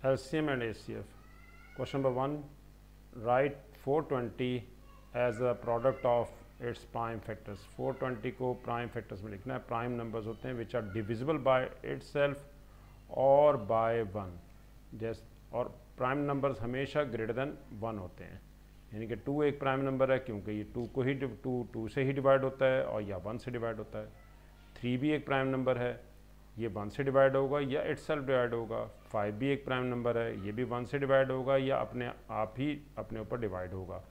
LCM and ACF. Question number 1, write 420 as a product of its prime factors. 420 को prime factors में लिखना है. Prime numbers होते हैं which are divisible by itself और by 1. जैसे और प्राइम नंबर्स हमेशा ग्रेटर देन 1 होते हैं, यानी कि 2 एक प्राइम नंबर है क्योंकि ये 2 से ही डिवाइड होता है और या 1 से डिवाइड होता है. 3 भी एक प्राइम नंबर है, ये 1 से डिवाइड होगा या इटसेल्फ डिवाइड होगा. 5 भी एक प्राइम नंबर है, ये भी 1 से डिवाइड होगा या अपने आप ही अपने ऊपर डिवाइड होगा.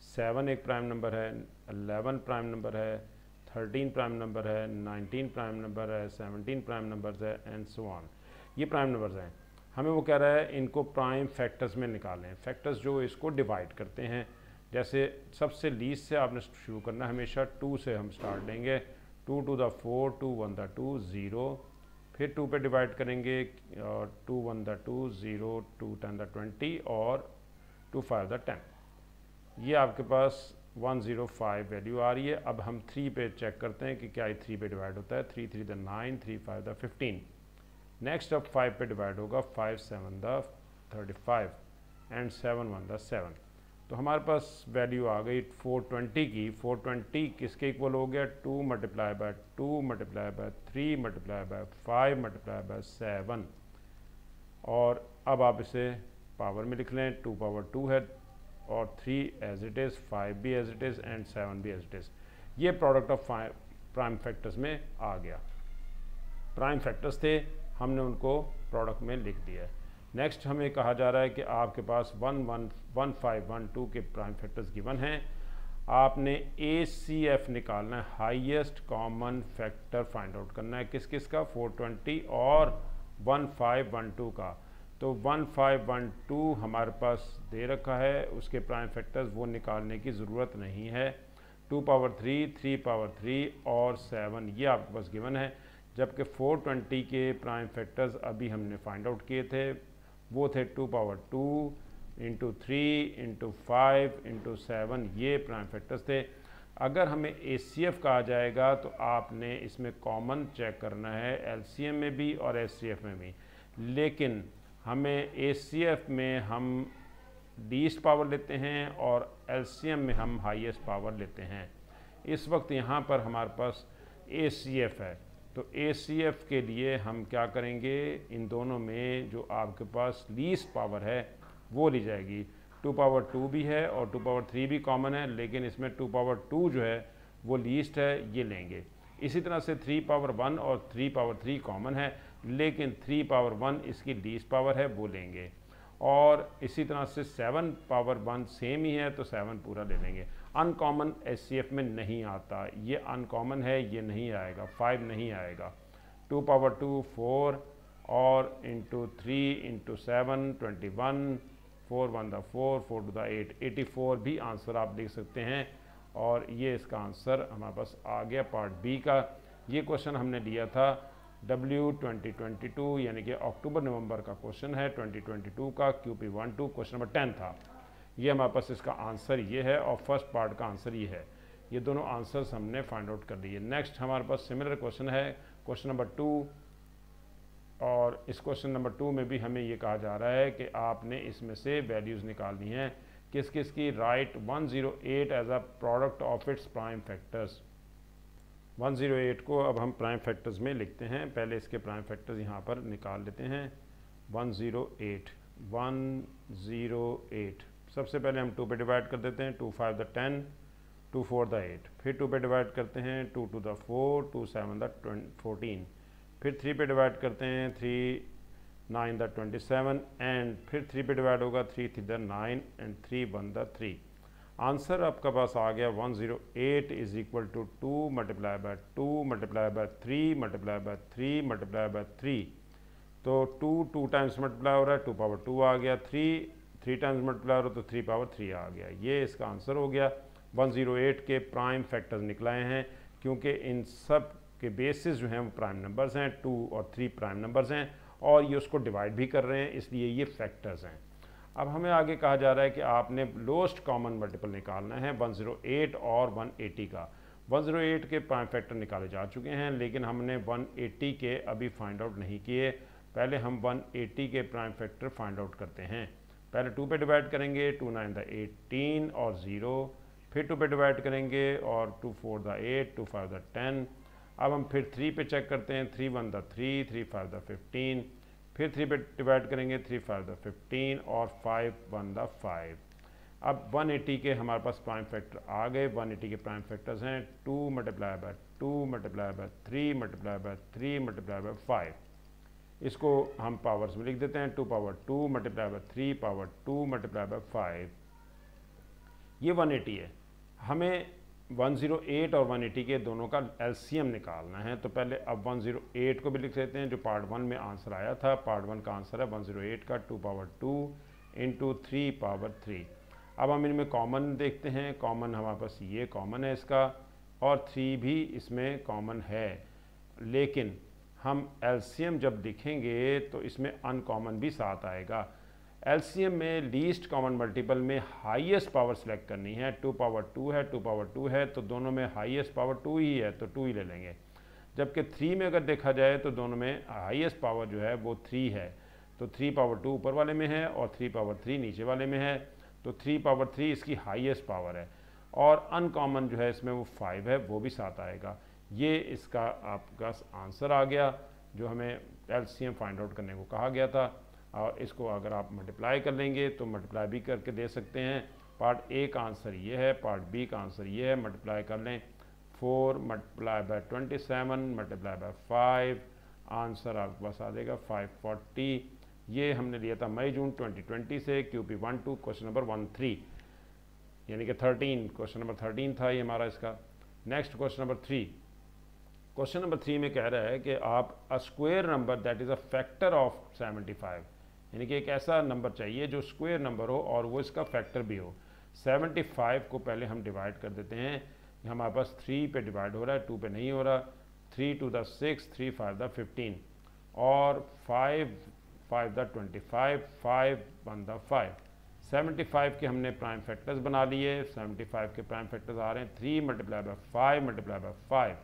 7 एक प्राइम नंबर है, 11 प्राइम नंबर है, 13 प्राइम नंबर है, 19 प्राइम नंबर है, 17 प्राइम नंबर्स है एंड सो ऑन. ये प्राइम नंबर्स हैं. हमें वो कह रहा है इनको प्राइम फैक्टर्स में निकालें. फैक्टर्स जो इसको डिवाइड करते हैं, जैसे सबसे लीस्ट से आपने शुरू करना है. हमेशा 2 से हम स्टार्ट लेंगे. 2 to the 4, 2 1 the 2 0, फिर 2 पे डिवाइड करेंगे. 2 1 the 2 0, 2 10 the 20 और 2 5 the 10. ये आपके पास 105 वैल्यू आ रही है. अब हम 3 पे चेक करते हैं कि क्या ये 3 पे डिवाइड होता है. 3 3 the 9, 3 5 the 15. नेक्स्ट अब 5 पे डिवाइड होगा. 5 7 the 35 एंड 7 1 the 7. तो हमारे पास वैल्यू आ गई 420 की. 420 किसके इक्वल हो गया? 2 multiply by 2 multiply by 3 multiply bye 5 multiply by 7. और अब आप इसे पावर में लिख लें. 2 पावर 2 है और 3 एज इट इज़, 5 भी एज इट इज़ एंड 7 भी एज इट इज़. ये प्रोडक्ट ऑफ प्राइम फैक्टर्स में आ गया. प्राइम फैक्टर्स थे, हमने उनको प्रोडक्ट में लिख दिया. नेक्स्ट हमें कहा जा रहा है कि आपके पास 1 1 1 5 1 2 के प्राइम फैक्टर्स गिवन हैं. आपने ACF निकालना है, highest common factor find out करना है. किस किस का? 420 और 1 5 1 2 का. तो 1 5 1 2 हमारे पास दे रखा है, उसके प्राइम फैक्टर्स वो निकालने की ज़रूरत नहीं है. 2 पावर 3, 3 पावर 3 और 7 ये आपके पास गिवन है. जबकि 420 के प्राइम फैक्टर्स अभी हमने फाइंड आउट किए थे, वो थे 2 पावर 2 इंटू 3 इंटू 5 इंटू 7. ये प्राइम फैक्टर्स थे. अगर हमें ACF कहा जाएगा तो आपने इसमें कॉमन चेक करना है, LCM में भी और SCF में भी. लेकिन हमें ACF में हम लीस्ट पावर लेते हैं और LCM में हम हाईएस्ट पावर लेते हैं. इस वक्त यहाँ पर हमारे पास ACF है, तो ACF के लिए हम क्या करेंगे? इन दोनों में जो आपके पास लीस्ट पावर है वो ली जाएगी. 2 पावर 2 भी है और 2 पावर 3 भी कॉमन है, लेकिन इसमें 2 पावर 2 जो है वो लीस्ट है, ये लेंगे. इसी तरह से 3 पावर 1 और 3 पावर 3 कॉमन है, लेकिन 3 पावर 1 इसकी लीस्ट पावर है, वो लेंगे. और इसी तरह से 7 पावर 1 सेम ही है, तो 7 पूरा ले लेंगे. अनकॉमन SCF में नहीं आता, ये अनकॉमन है, ये नहीं आएगा. 5 नहीं आएगा. 2 पावर 2 4 और इंटू 3 इंटू 7 21, 4 1 the 4, 4 2 the 8, 84 भी आंसर आप लिख सकते हैं. और ये इसका आंसर हमारे पास आ गया पार्ट बी का. ये क्वेश्चन हमने लिया था W 2022 यानी कि अक्टूबर नवंबर का क्वेश्चन है 2022 का. QP12 क्वेश्चन नंबर 10 था. ये हमारे पास इसका आंसर ये है और फर्स्ट पार्ट का आंसर ये है. ये दोनों आंसर्स हमने फाइंड आउट कर लिए. नेक्स्ट हमारे पास सिमिलर क्वेश्चन है, क्वेश्चन नंबर 2. और इस क्वेश्चन नंबर 2 में भी हमें ये कहा जा रहा है कि आपने इसमें से वैल्यूज़ निकालनी हैं. किस किस की? Right 108 as a product of its prime factors. 108 को अब हम प्राइम फैक्टर्स में लिखते हैं. पहले इसके प्राइम फैक्टर्स यहाँ पर निकाल लेते हैं. 108 सबसे पहले हम 2 पे डिवाइड कर देते हैं. 2 5 the 10, 2 4 the 8. फिर 2 पे डिवाइड करते हैं. 2 2 the 4, 2 7 the 14. फिर 3 पे डिवाइड करते हैं. 3 9 the 27 एंड फिर 3 पे डिवाइड होगा. 3 3 the 9 एंड 3 1 the 3. आंसर आपका पास आ गया 108 is equal to 2 multiply by 2 multiply by 3 multiply by 3 multiply by 3. तो 2 टाइम्स मल्टीप्लाई हो रहा है, 2 पावर 2 आ गया. 3 टाइम्स मल्टीप्लाई हो रहा है तो 3 पावर 3 आ गया. ये इसका आंसर हो गया. 108 के प्राइम फैक्टर्स निकलाए हैं क्योंकि इन सब के बेसिस जो हैं वो प्राइम नंबर्स हैं. 2 और 3 प्राइम नंबर्स हैं और ये उसको डिवाइड भी कर रहे हैं, इसलिए ये फैक्टर्स हैं. अब हमें आगे कहा जा रहा है कि आपने लोएस्ट कॉमन मल्टीपल निकालना है 108 और 180 का. 108 के प्राइम फैक्टर निकाले जा चुके हैं, लेकिन हमने 180 के अभी फाइंड आउट नहीं किए. पहले हम 180 के प्राइम फैक्टर फाइंड आउट करते हैं। पहले 2 पे डिवाइड करेंगे, 2 9 द 18 और 0, फिर 2 पे डिवाइड करेंगे और 2 4 द 8, 2 5 द 10। अब हम फिर 3 पे चेक करते हैं, 3 1 द 3, 3 5 द 15, फिर 3 पे डिवाइड करेंगे, 3 5 द 15 और 5 1 द 5। अब 180 के हमारे पास प्राइम फैक्टर आ गए। 180 के प्राइम फैक्टर्स हैं 2 multiply by 2 multiply by 3 multiply by 3 multiply bye 5। इसको हम पावर्स में लिख देते हैं, 2 power 2 multiply by 3 power 2 multiply bye 5। ये 180 है। हमें 108 और 180 के दोनों का एलसीएम निकालना है। तो पहले अब 108 को भी लिख लेते हैं, जो पार्ट 1 में आंसर आया था। पार्ट 1 का आंसर है 108 का 2 पावर 2 इंटू 3 पावर 3। अब हम इनमें कॉमन देखते हैं। कॉमन हमारे पास ये कॉमन है इसका, और 3 भी इसमें कॉमन है, लेकिन हम एलसीएम जब लिखेंगे तो इसमें अनकॉमन भी साथ आएगा। एलसीएम में लीस्ट कॉमन मल्टीपल में हाईएस्ट पावर सेलेक्ट करनी है। 2 पावर 2 है, 2 पावर 2 है, तो दोनों में हाईएस्ट पावर 2 ही है, तो 2 ही ले लेंगे। जबकि 3 में अगर देखा जाए तो दोनों में हाईएस्ट पावर जो है वो 3 है, तो 3 पावर 2 ऊपर वाले में है और 3 पावर 3 नीचे वाले में है, तो 3 पावर 3 इसकी हाईएस्ट पावर है। और अनकॉमन जो है इसमें वो 5 है, वो भी साथ आएगा। ये इसका आपका आंसर आ गया जो हमें एलसीएम फाइंड आउट करने को कहा गया था। और इसको अगर आप मल्टीप्लाई कर लेंगे तो मल्टीप्लाई भी करके दे सकते हैं। पार्ट ए का आंसर ये है, पार्ट बी का आंसर ये है। मल्टीप्लाई कर लें, 4 multiply by 27 multiply by 5, answer आपके पास आ जाएगा 540। ये हमने लिया था मई जून 2020 से, QP 12 क्वेश्चन नंबर 13, यानी कि 13, क्वेश्चन नंबर 13 था ये हमारा इसका। Next question number 3। Question number 3 में कह रहा है कि आप a square number that is a factor of 75, यानी कि एक ऐसा नंबर चाहिए जो स्क्वायर नंबर हो और वो इसका फैक्टर भी हो। 75 को पहले हम डिवाइड कर देते हैं। हमारे पास 3 पे डिवाइड हो रहा है, 2 पे नहीं हो रहा। 3 2 द 6, 3 5 द 15 और 5 5 द 25, 5 1 द 5। 75 के हमने प्राइम फैक्टर्स बना लिए। 75 के प्राइम फैक्टर्स आ रहे हैं 3 मल्टीप्लाई बाय 5 मल्टीप्लाई बाय 5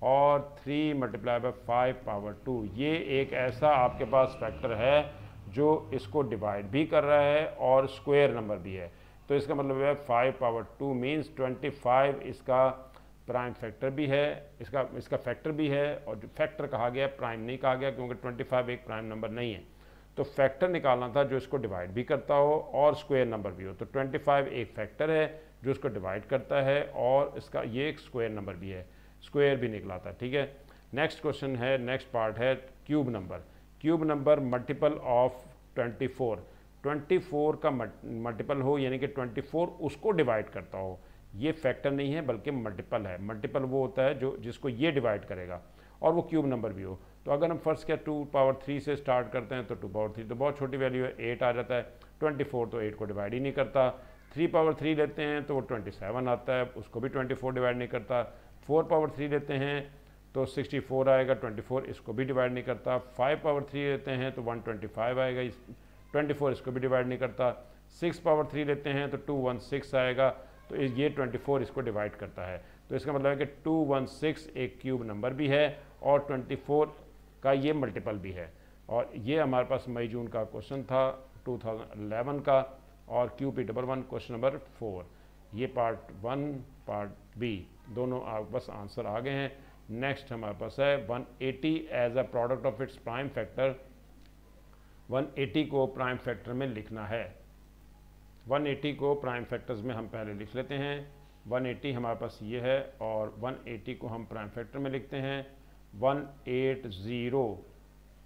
और 3 मल्टीप्लाई बाय 5 पावर 2। ये एक ऐसा आपके पास फैक्टर है जो इसको डिवाइड भी कर रहा है और स्क्वायर नंबर भी है। तो इसका मतलब है 5 पावर 2 मीन्स 25 इसका प्राइम फैक्टर भी है, इसका फैक्टर भी है। और जो फैक्टर कहा गया प्राइम नहीं कहा गया, क्योंकि 25 एक प्राइम नंबर नहीं है। तो फैक्टर निकालना था जो इसको डिवाइड भी करता हो और स्क्वायर नंबर भी हो। तो 25 एक फैक्टर है जो इसको डिवाइड करता है और इसका ये एक स्क्वायर नंबर भी है, स्क्वायर भी निकला था। ठीक है, नेक्स्ट क्वेश्चन है, नेक्स्ट पार्ट है cube number. Cube number multiple of 24 का मल्टीपल हो, यानी कि 24 उसको डिवाइड करता हो। ये फैक्टर नहीं है बल्कि मल्टीपल है। मल्टीपल वो होता है जो जिसको ये डिवाइड करेगा और वो क्यूब नंबर भी हो। तो अगर हम फर्स्ट क्या 2 पावर 3 से स्टार्ट करते हैं तो 2 पावर 3 तो बहुत छोटी वैल्यू है, 8 आ जाता है। 24 तो 8 को डिवाइड ही नहीं करता। 3 पावर 3 लेते हैं तो वो 27 आता है, उसको भी 24 डिवाइड नहीं करता। 4 पावर 3 लेते हैं तो 64 आएगा, 24 इसको भी डिवाइड नहीं करता। 5 पावर 3 लेते हैं तो 125 आएगा, 24 इसको भी डिवाइड नहीं करता। 6 पावर 3 लेते हैं तो 216 आएगा, तो ये 24 इसको डिवाइड करता है। तो इसका मतलब है कि 216 एक क्यूब नंबर भी है और 24 का ये मल्टीपल भी है। और ये हमारे पास मई जून का क्वेश्चन था 2011 का, और QP 11 क्वेश्चन नंबर 4। ये पार्ट 1 पार्ट बी दोनों बस आंसर आ गए हैं। नेक्स्ट हमारे पास है 180 as a product of its prime factor. 180 को प्राइम फैक्टर में लिखना है। 180 को प्राइम फैक्टर्स में हम पहले लिख लेते हैं। 180 हमारे पास ये है और 180 को हम प्राइम फैक्टर में लिखते हैं 180।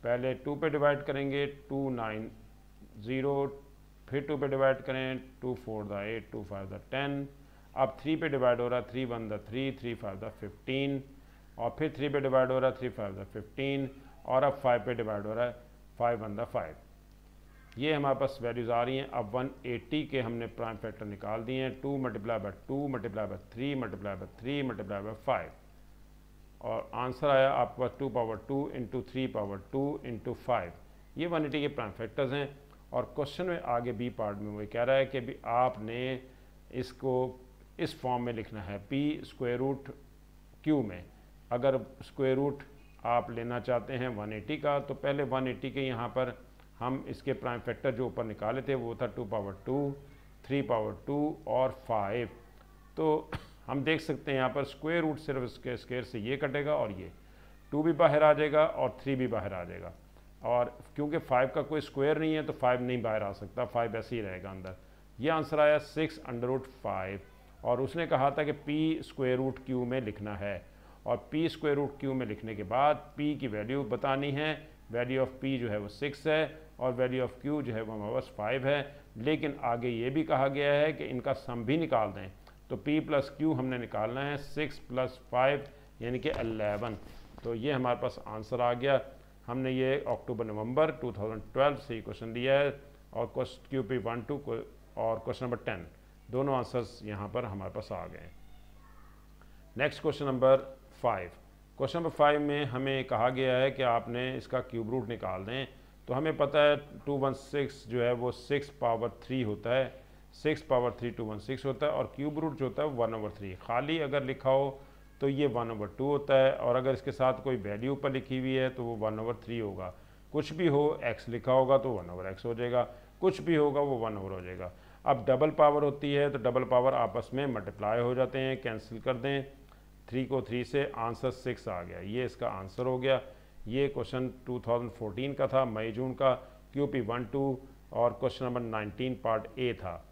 पहले 2 पे डिवाइड करेंगे 290, फिर 2 पे डिवाइड करें 2 4 द 8, 2 5 द 10। अब 3 पे डिवाइड हो रहा है 3 1 द 3, 3 5 द 15 और फिर 3 पे डिवाइड हो रहा है 3 5 द 15 और अब 5 पे डिवाइड हो रहा है 5 1 द 5। ये हमारे पास वैल्यूज़ आ रही हैं। अब 180 के हमने प्राइम फैक्टर निकाल दिए हैं। 2 multiply by 2 multiply by 3 multiply by 3 multiply bye 5 और आंसर आया आपके पास 2 पावर 2 इंटू 3 पावर 2 इंटू 5। ये 180 के प्राइम फैक्टर्स हैं। और क्वेश्चन में आगे बी पार्ट में वो कह रहा है कि भी आपने इसको इस फॉर्म में लिखना है, p स्क्वायर रूट q में। अगर स्क्वायर रूट आप लेना चाहते हैं 180 का, तो पहले 180 के यहाँ पर हम इसके प्राइम फैक्टर जो ऊपर निकाले थे वो था 2 पावर 2, 3 पावर 2 और 5। तो हम देख सकते हैं यहाँ पर स्क्वायर रूट सिर्फ इसके स्क्वायर से ये कटेगा और ये 2 भी बाहर आ जाएगा और 3 भी बाहर आ जाएगा, और क्योंकि 5 का कोई स्क्वायर नहीं है तो 5 नहीं बाहर आ सकता, 5 ऐसे ही रहेगा अंदर। ये आंसर आया 6√5। और उसने कहा था कि p स्क्वायर रूट क्यू में लिखना है, और p स्क्वायर रूट क्यू में लिखने के बाद p की वैल्यू बतानी है। वैल्यू ऑफ p जो है वो 6 है और वैल्यू ऑफ q जो है वो हमारे पास 5 है। लेकिन आगे ये भी कहा गया है कि इनका सम भी निकाल दें, तो p प्लस q हमने निकालना है 6 + 5 यानी कि 11। तो ये हमारे पास आंसर आ गया। हमने ये अक्टूबर-नवंबर 2012 से क्वेश्चन दिया है, और QP12 और क्वेश्चन नंबर 10 दोनों आंसर्स यहाँ पर हमारे पास आ गए। Next question number 5। Question number 5 में हमें कहा गया है कि आपने इसका क्यूब रूट निकाल दें। तो हमें पता है 216 जो है वो 6 पावर 3 होता है, 6 पावर 3 216 होता है, और क्यूब रूट जो होता है 1/3। खाली अगर लिखा हो तो ये 1/2 होता है, और अगर इसके साथ कोई वैल्यू ऊपर लिखी हुई है तो वो 1/3 होगा। कुछ भी हो, x लिखा होगा तो 1/x हो जाएगा, कुछ भी होगा वो 1/, हो जाएगा। अब डबल पावर होती है तो डबल पावर आपस में मल्टीप्लाई हो जाते हैं, कैंसिल कर दें 3 को 3 से, आंसर 6 आ गया। ये इसका आंसर हो गया। ये क्वेश्चन 2014 का था, मई जून का, QP12, और क्वेश्चन नंबर 19 पार्ट ए था।